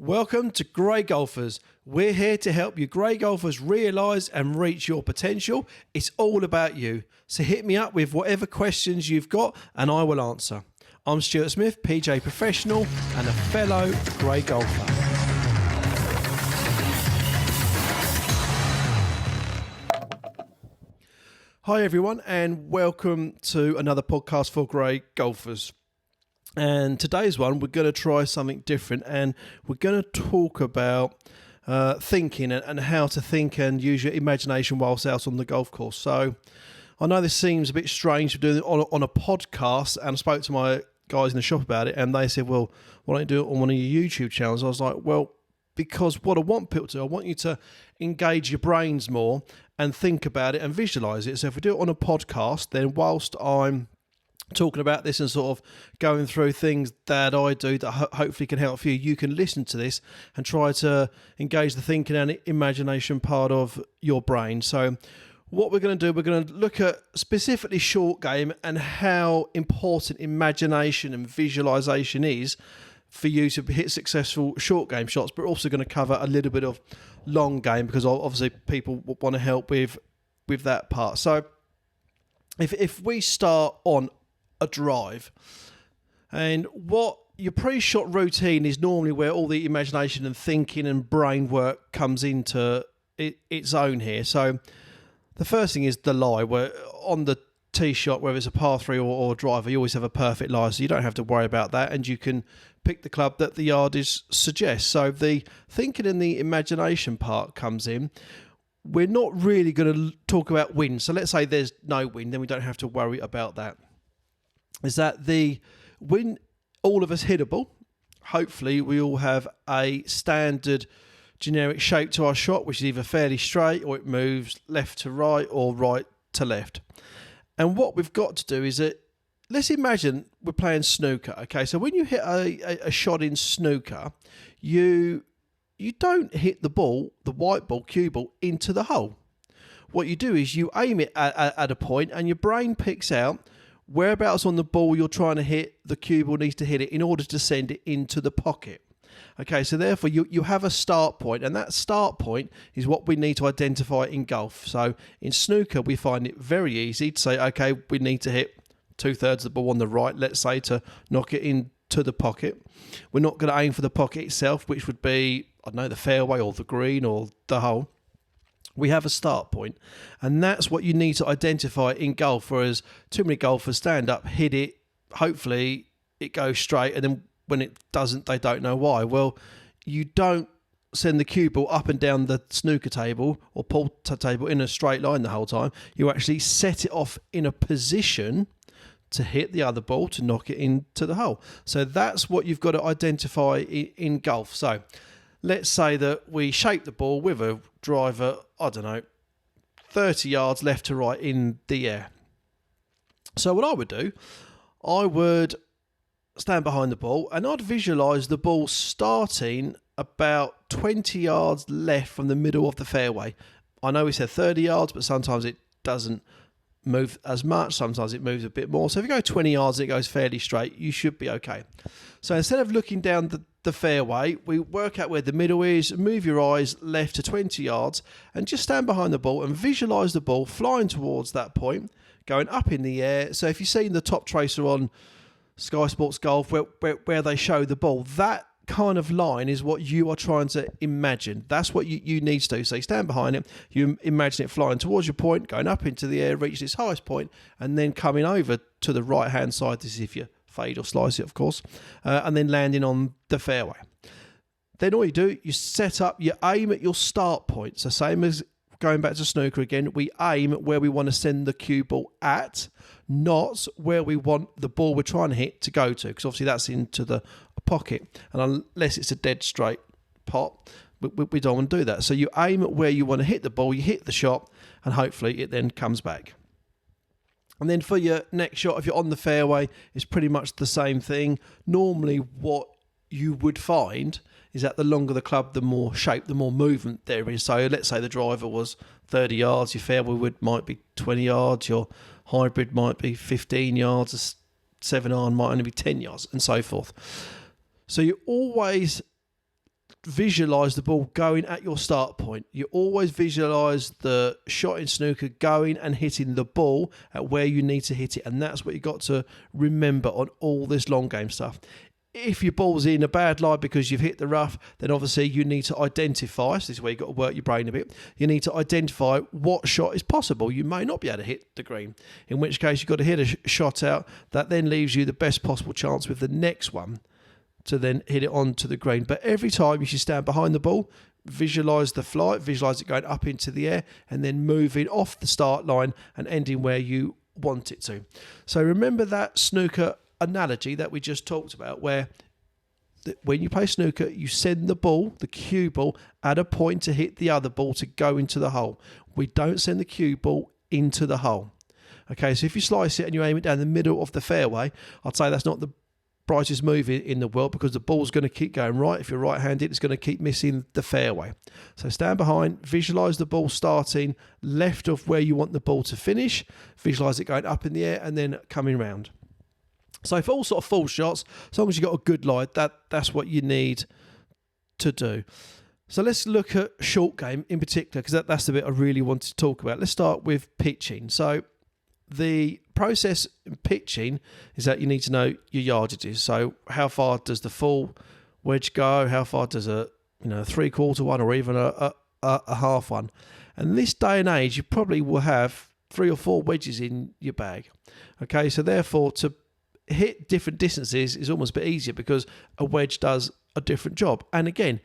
Welcome to Grey Golfers. We're here to help you Grey Golfers realise and reach your potential. It's all about you. So hit me up with whatever questions you've got and I will answer. I'm Stuart Smith, PJ Professional and a fellow Grey Golfer. Hi everyone and welcome to another podcast for Grey Golfers. And today's one, we're going to try something different and we're going to talk about thinking and how to think and use your imagination whilst out on the golf course. So I know this seems a bit strange for doing it on a podcast, and I spoke to my guys in the shop about it and they said, well, why don't you do it on one of your YouTube channels? I was like, well, because what I want people to do, I want you to engage your brains more and think about it and visualise it. So if we do it on a podcast, then whilst I'm talking about this and sort of going through things that I do that hopefully can help you, you can listen to this and try to engage the thinking and imagination part of your brain. So what we're going to do, we're going to look at specifically short game and how important imagination and visualization is for you to hit successful short game shots, but we're also going to cover a little bit of long game because obviously people want to help with that part. So if we start on a drive, and what your pre-shot routine is normally where all the imagination and thinking and brain work comes into its own here. So the first thing is the lie, where on the tee shot, whether it's a par 3 or driver, you always have a perfect lie, so you don't have to worry about that, and you can pick the club that the yardage suggests. So the thinking and the imagination part comes in. We're not really going to talk about wind, so let's say there's no wind, then we don't have to worry about that. Is that when all of us hit a ball, hopefully we all have a standard generic shape to our shot, which is either fairly straight or it moves left to right or right to left. And what we've got to do is that, let's imagine we're playing snooker. Okay, so when you hit a shot in snooker, you don't hit the ball, the white ball, cue ball, into the hole. What you do is you aim it at a point and your brain picks out whereabouts on the ball you're trying to hit, the cue ball needs to hit it in order to send it into the pocket. Okay, so therefore you have a start point, and that start point is what we need to identify in golf. So in snooker, we find it very easy to say, okay, we need to hit 2/3 of the ball on the right, let's say, to knock it into the pocket. We're not going to aim for the pocket itself, which would be, I don't know, the fairway or the green or the hole. We have a start point, and that's what you need to identify in golf, whereas too many golfers stand up, hit it, hopefully it goes straight, and then when it doesn't, they don't know why. Well, you don't send the cue ball up and down the snooker table or pool table in a straight line the whole time. You actually set it off in a position to hit the other ball, to knock it into the hole. So that's what you've got to identify in golf. So let's say that we shape the ball with a driver, I don't know, 30 yards left to right in the air. So what I would do, I would stand behind the ball and I'd visualise the ball starting about 20 yards left from the middle of the fairway. I know we said 30 yards, but sometimes it doesn't move as much. Sometimes it moves a bit more. So if you go 20 yards, it goes fairly straight. You should be okay. So instead of looking down the fairway, we work out where the middle is, move your eyes left to 20 yards and just stand behind the ball and visualise the ball flying towards that point, going up in the air. So if you've seen the top tracer on Sky Sports Golf where they show the ball, that kind of line is what you are trying to imagine. That's what you need to do. So you stand behind it, you imagine it flying towards your point, going up into the air, reach its highest point, and then coming over to the right hand side. This is if you fade or slice it, of course, and then landing on the fairway. Then all you do, you set up, you aim at your start point. So same as going back to snooker again, we aim at where we want to send the cue ball at, not where we want the ball we're trying to hit to go to, because obviously that's into the pocket, and unless it's a dead straight pot, we don't want to do that. So you aim at where you want to hit the ball, you hit the shot, and hopefully it then comes back. And then for your next shot, if you're on the fairway, it's pretty much the same thing. Normally what you would find is that the longer the club, the more shape, the more movement there is. So let's say the driver was 30 yards, your fairway might be 20 yards, your hybrid might be 15 yards, a 7-iron might only be 10 yards, and so forth. So you always visualize the ball going at your start point. You always visualize the shot in snooker going and hitting the ball at where you need to hit it. And that's what you got to remember on all this long game stuff. If your ball's in a bad lie because you've hit the rough, then obviously you need to identify, so this is where you've got to work your brain a bit, you need to identify what shot is possible. You may not be able to hit the green, in which case you've got to hit a shot out that then leaves you the best possible chance with the next one to then hit it onto the green. But every time you should stand behind the ball, visualise the flight, visualise it going up into the air and then moving off the start line and ending where you want it to. So remember that snooker analogy that we just talked about, where when you play snooker, you send the ball, the cue ball, at a point to hit the other ball to go into the hole. We don't send the cue ball into the hole. Okay, so if you slice it and you aim it down the middle of the fairway, I'd say that's not the brightest move in the world, because the ball's going to keep going right. If you're right-handed, it's going to keep missing the fairway. So stand behind, visualise the ball starting left of where you want the ball to finish, visualise it going up in the air and then coming round. So for all sort of full shots, as long as you've got a good lie, that's what you need to do. So let's look at short game in particular, because that's the bit I really want to talk about. Let's start with pitching. So the process in pitching is that you need to know your yardages. So how far does the full wedge go? How far does a 3/4 one or even a half one? And this day and age, you probably will have 3 or 4 wedges in your bag. Okay, so therefore to hit different distances is almost a bit easier because a wedge does a different job. And again,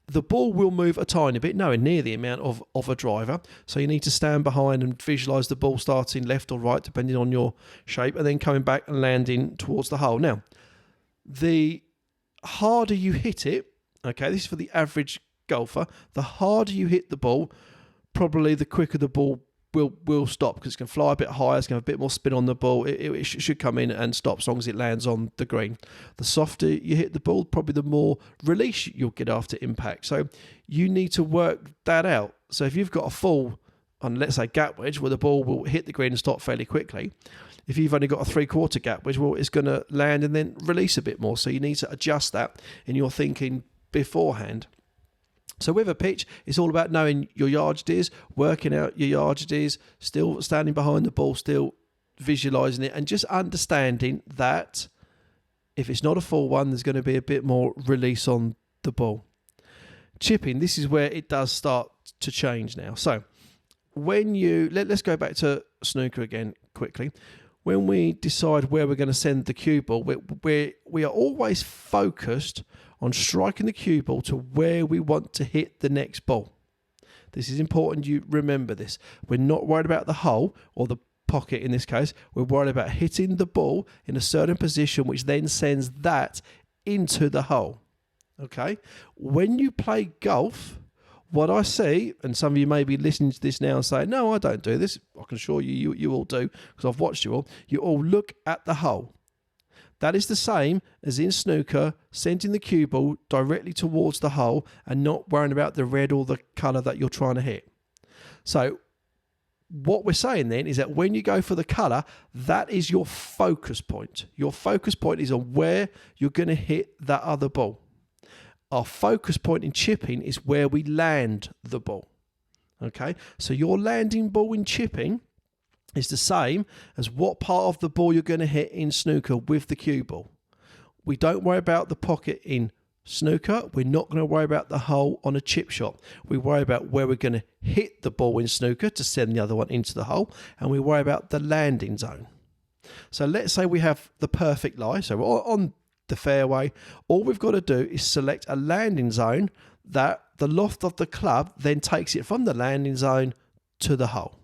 the ball will move a tiny bit, nowhere near the amount of a driver. So you need to stand behind and visualise the ball starting left or right, depending on your shape, and then coming back and landing towards the hole. Now, the harder you hit it, okay, this is for the average golfer, the harder you hit the ball, probably the quicker the ball will stop, because it's going to fly a bit higher, it's going to have a bit more spin on the ball. It should come in and stop as long as it lands on the green. The softer you hit the ball, probably the more release you'll get after impact. So you need to work that out. So if you've got a full, on let's say gap wedge, where the ball will hit the green and stop fairly quickly, if you've only got a 3/4 gap wedge, well, it's going to land and then release a bit more. So you need to adjust that in your thinking beforehand. So with a pitch, it's all about knowing your yardages, working out your yardages, still standing behind the ball, still visualising it, and just understanding that if it's not a full one, there's going to be a bit more release on the ball. Chipping, this is where it does start to change now. So when let's go back to snooker again quickly. When we decide where we're going to send the cue ball, we are always focused on striking the cue ball to where we want to hit the next ball. This is important you remember this. We're not worried about the hole or the pocket in this case. We're worried about hitting the ball in a certain position, which then sends that into the hole. Okay? When you play golf, what I see, and some of you may be listening to this now and say, no, I don't do this. I can assure you all do, because I've watched you all. You all look at the hole. That is the same as in snooker, sending the cue ball directly towards the hole and not worrying about the red or the colour that you're trying to hit. So what we're saying then is that when you go for the colour, that is your focus point. Your focus point is on where you're going to hit that other ball. Our focus point in chipping is where we land the ball. Okay, so your landing ball in chipping is the same as what part of the ball you're going to hit in snooker with the cue ball. We don't worry about the pocket in snooker. We're not going to worry about the hole on a chip shot. We worry about where we're going to hit the ball in snooker to send the other one into the hole, and we worry about the landing zone. So let's say we have the perfect lie. So we're on the fairway. All we've got to do is select a landing zone that the loft of the club then takes it from the landing zone to the hole.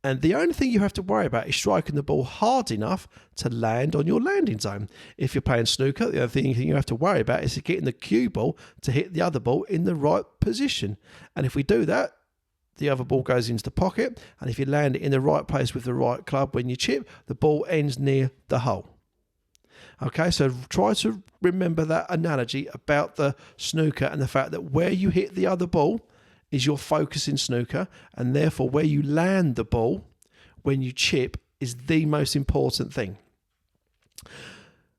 And the only thing you have to worry about is striking the ball hard enough to land on your landing zone. If you're playing snooker, the other thing you have to worry about is getting the cue ball to hit the other ball in the right position. And if we do that, the other ball goes into the pocket. And if you land it in the right place with the right club when you chip, the ball ends near the hole. Okay, so try to remember that analogy about the snooker and the fact that where you hit the other ball is your focus in snooker, and therefore where you land the ball when you chip is the most important thing.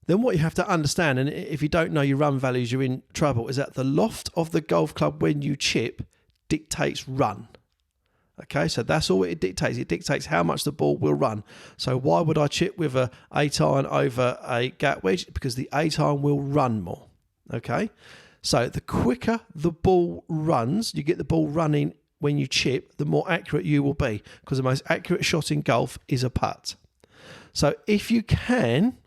then what you have to understand, and if you don't know your run values, you're in trouble, is that the loft of the golf club when you chip dictates run. Okay, so that's all it dictates. It dictates how much the ball will run. So why would I chip with a 8-iron over a gap wedge? Because the 8-iron will run more. Okay, so the quicker the ball runs, you get the ball running when you chip, the more accurate you will be, because the most accurate shot in golf is a putt. So if you can,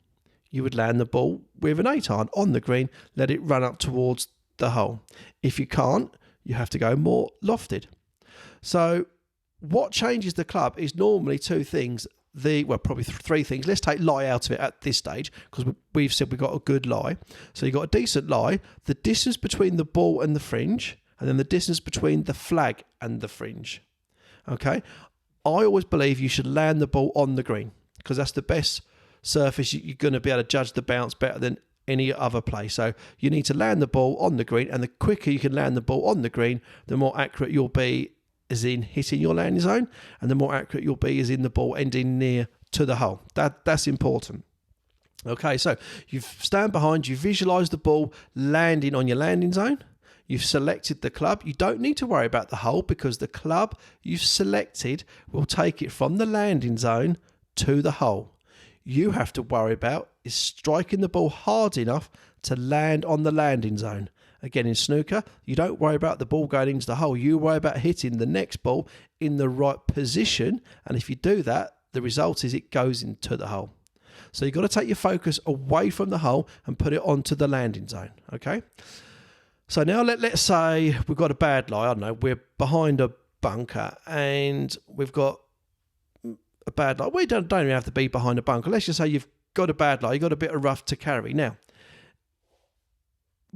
you would land the ball with an 8-iron on the green, let it run up towards the hole. If you can't, you have to go more lofted. So what changes the club is normally two things. Probably three things. Let's take lie out of it at this stage, because we've said we've got a good lie. So you've got a decent lie, the distance between the ball and the fringe, and then the distance between the flag and the fringe. Okay? I always believe you should land the ball on the green, because that's the best surface. You're going to be able to judge the bounce better than any other play. So you need to land the ball on the green, and the quicker you can land the ball on the green, the more accurate you'll be as in hitting your landing zone, and the more accurate you'll be as in the ball ending near to the hole. That's important. Okay, so you stand behind, you visualise the ball landing on your landing zone. You've selected the club. You don't need to worry about the hole, because the club you've selected will take it from the landing zone to the hole. You have to worry about is striking the ball hard enough to land on the landing zone. Again, in snooker, you don't worry about the ball going into the hole. You worry about hitting the next ball in the right position. And if you do that, the result is it goes into the hole. So you've got to take your focus away from the hole and put it onto the landing zone. Okay. So now let's say we've got a bad lie. I don't know. We're behind a bunker and we've got a bad lie. We don't even have to be behind a bunker. Let's just say you've got a bad lie. You've got a bit of rough to carry. Now,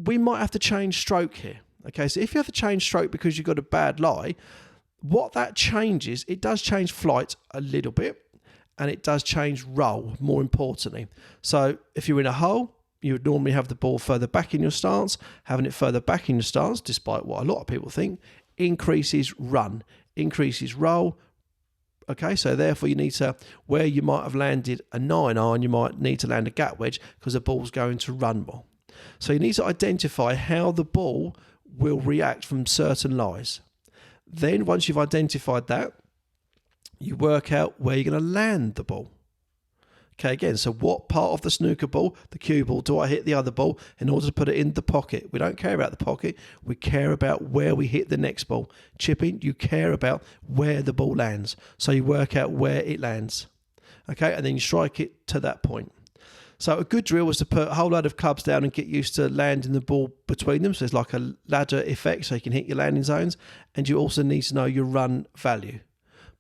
we might have to change stroke here. Okay, so if you have to change stroke because you've got a bad lie, what that changes, it does change flight a little bit, and it does change roll, more importantly. So if you're in a hole, you would normally have the ball further back in your stance. Having it further back in your stance, despite what a lot of people think, increases run, increases roll. Okay, so therefore you need to, where you might have landed a 9-iron, you might need to land a gap wedge because the ball's going to run more. So you need to identify how the ball will react from certain lies. Then once you've identified that, you work out where you're going to land the ball. Okay, again, so what part of the snooker ball, the cue ball, do I hit the other ball in order to put it in the pocket? We don't care about the pocket. We care about where we hit the next ball. Chipping, you care about where the ball lands. So you work out where it lands. Okay, and then you strike it to that point. So a good drill was to put a whole load of clubs down and get used to landing the ball between them. So it's like a ladder effect so you can hit your landing zones. And you also need to know your run value.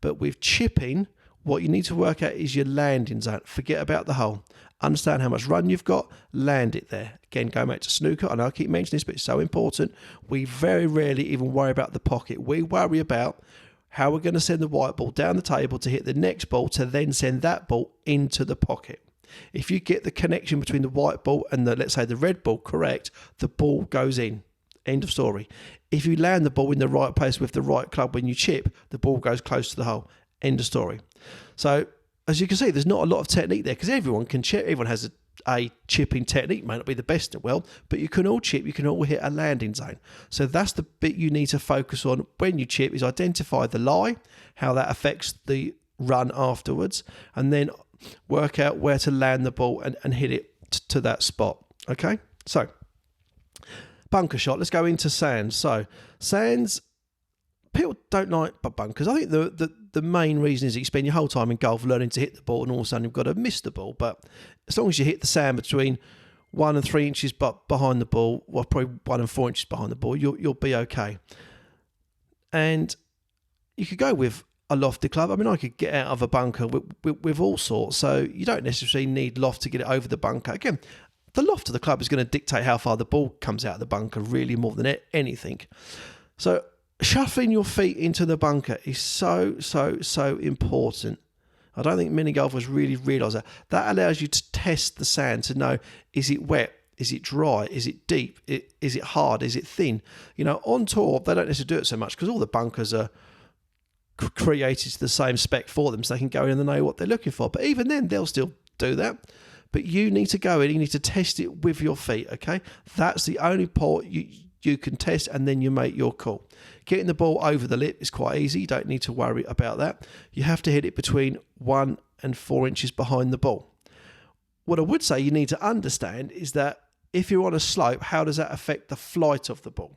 But with chipping, what you need to work out is your landing zone. Forget about the hole. Understand how much run you've got, land it there. Again, going back to snooker, I know I keep mentioning this, but it's so important. We very rarely even worry about the pocket. We worry about how we're going to send the white ball down the table to hit the next ball to then send that ball into the pocket. If you get the connection between the white ball and let's say the red ball correct, the ball goes in. End of story. If you land the ball in the right place with the right club when you chip, the ball goes close to the hole. End of story. So as you can see, there's not a lot of technique there because everyone can chip. Everyone has a chipping technique. May not be the best in the world, but you can all chip. You can all hit a landing zone. So that's the bit you need to focus on when you chip, is identify the lie, how that affects the run afterwards, and then work out where to land the ball and hit it to that spot. Okay, so bunker shot. Let's go into sands. So sands, people don't like bunkers. I think the main reason is that you spend your whole time in golf learning to hit the ball, and all of a sudden you've got to miss the ball. But as long as you hit the sand between 1 and 3 inches behind the ball, well, probably 1 and 4 inches behind the ball, you'll be okay. And you could go with a lofted club. I mean, I could get out of a bunker with all sorts, so you don't necessarily need loft to get it over the bunker. Again, the loft of the club is going to dictate how far the ball comes out of the bunker, really more than anything. So shuffling your feet into the bunker is so important. I don't think many golfers really realise that. That allows you to test the sand to know, is it wet? Is it dry? Is it deep? Is it hard? Is it thin? You know, on tour, they don't necessarily do it so much because all the bunkers are created to the same spec for them, so they can go in and they know what they're looking for. But even then, they'll still do that. but you need to go in, you need to test it with your feet, okay? That's the only part you can test, and then you make your call. Getting the ball over the lip is quite easy. You don't need to worry about that. You have to hit it between 1 and 4 inches behind the ball. What I would say you need to understand is that if you're on a slope, how does that affect the flight of the ball?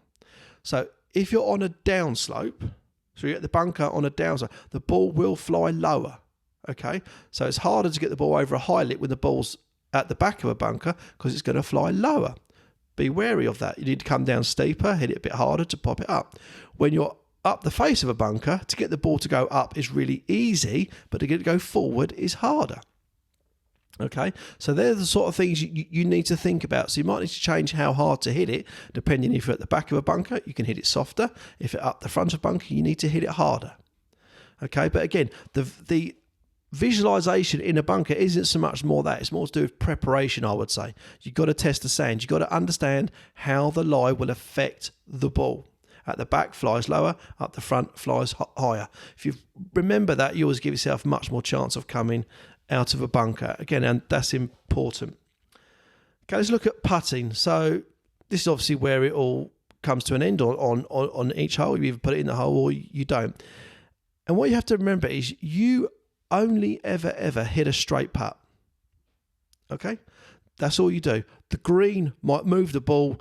So if you're on a down slope, so you're at the bunker on a down slope, the ball will fly lower, okay? So it's harder to get the ball over a high lip when the ball's at the back of a bunker because it's going to fly lower. Be wary of that. You need to come down steeper, hit it a bit harder to pop it up. When you're up the face of a bunker, to get the ball to go up is really easy, but to get it to go forward is harder. Okay, so they're the sort of things you need to think about. So you might need to change how hard to hit it, depending if you're at the back of a bunker, you can hit it softer. If you're up the front of a bunker, you need to hit it harder. Okay, but again, the visualization in a bunker isn't so much more that. It's more to do with preparation, I would say. You've got to test the sand. You've got to understand how the lie will affect the ball. At the back, flies lower. Up the front, flies higher. If you remember that, you always give yourself much more chance of coming out of a bunker. Again, and that's important. Okay, let's look at putting. So this is obviously where it all comes to an end on each hole. You either put it in the hole or you don't. And what you have to remember is you only ever hit a straight putt. Okay? That's all you do. The green might move the ball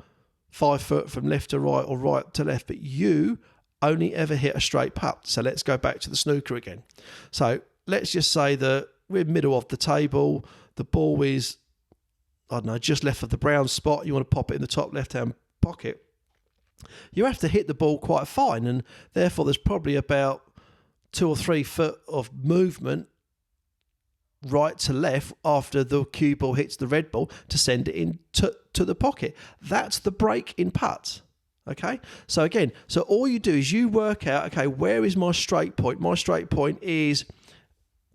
5 foot from left to right or right to left, but you only ever hit a straight putt. So let's go back to the snooker again. So let's just say that we're middle of the table. The ball is, I don't know, just left of the brown spot. You want to pop it in the top left-hand pocket. You have to hit the ball quite fine, and therefore there's probably about 2 or 3 foot of movement right to left after the cue ball hits the red ball to send it in to the pocket. That's the break in putt. Okay, so again, so all you do is you work out, okay, where is my straight point? My straight point is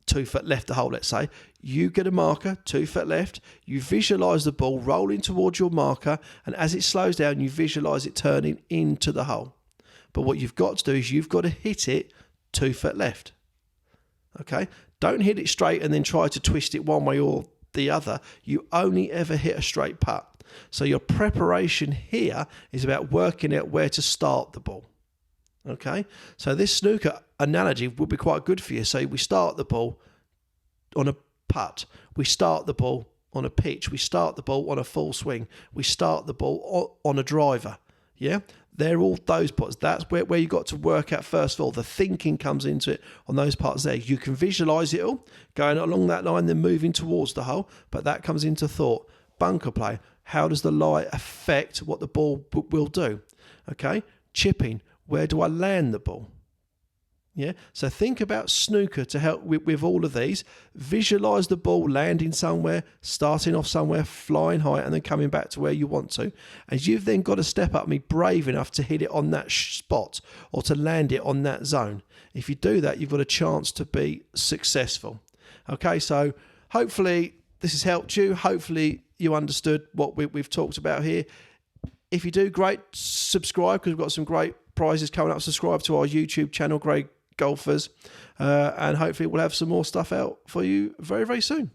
2 foot left the hole, let's say. You get a marker, 2 foot left. You visualise the ball rolling towards your marker, and as it slows down, you visualise it turning into the hole. But what you've got to do is you've got to hit it 2 foot left. Okay? Don't hit it straight and then try to twist it one way or the other. You only ever hit a straight putt. So your preparation here is about working out where to start the ball. Okay? So this snooker analogy will be quite good for you. So we start the ball on a putt. We start the ball on a pitch. We start the ball on a full swing. We start the ball on a driver. Yeah? They're all those parts. That's where you got to work out first of all. The thinking comes into it on those parts there. You can visualise it all, going along that line, then moving towards the hole, but that comes into thought. Bunker play. How does the lie affect what the ball will do? Okay? Chipping. Where do I land the ball? Yeah, so think about snooker to help with all of these. Visualise the ball landing somewhere, starting off somewhere, flying high, and then coming back to where you want to. And you've then got to step up and be brave enough to hit it on that spot or to land it on that zone. If you do that, you've got a chance to be successful. Okay, so hopefully this has helped you. Hopefully you understood what we've talked about here. If you do, great. Subscribe, because we've got some great prizes coming up. Subscribe to our YouTube channel, Grey Golfers, and hopefully we'll have some more stuff out for you very, very soon.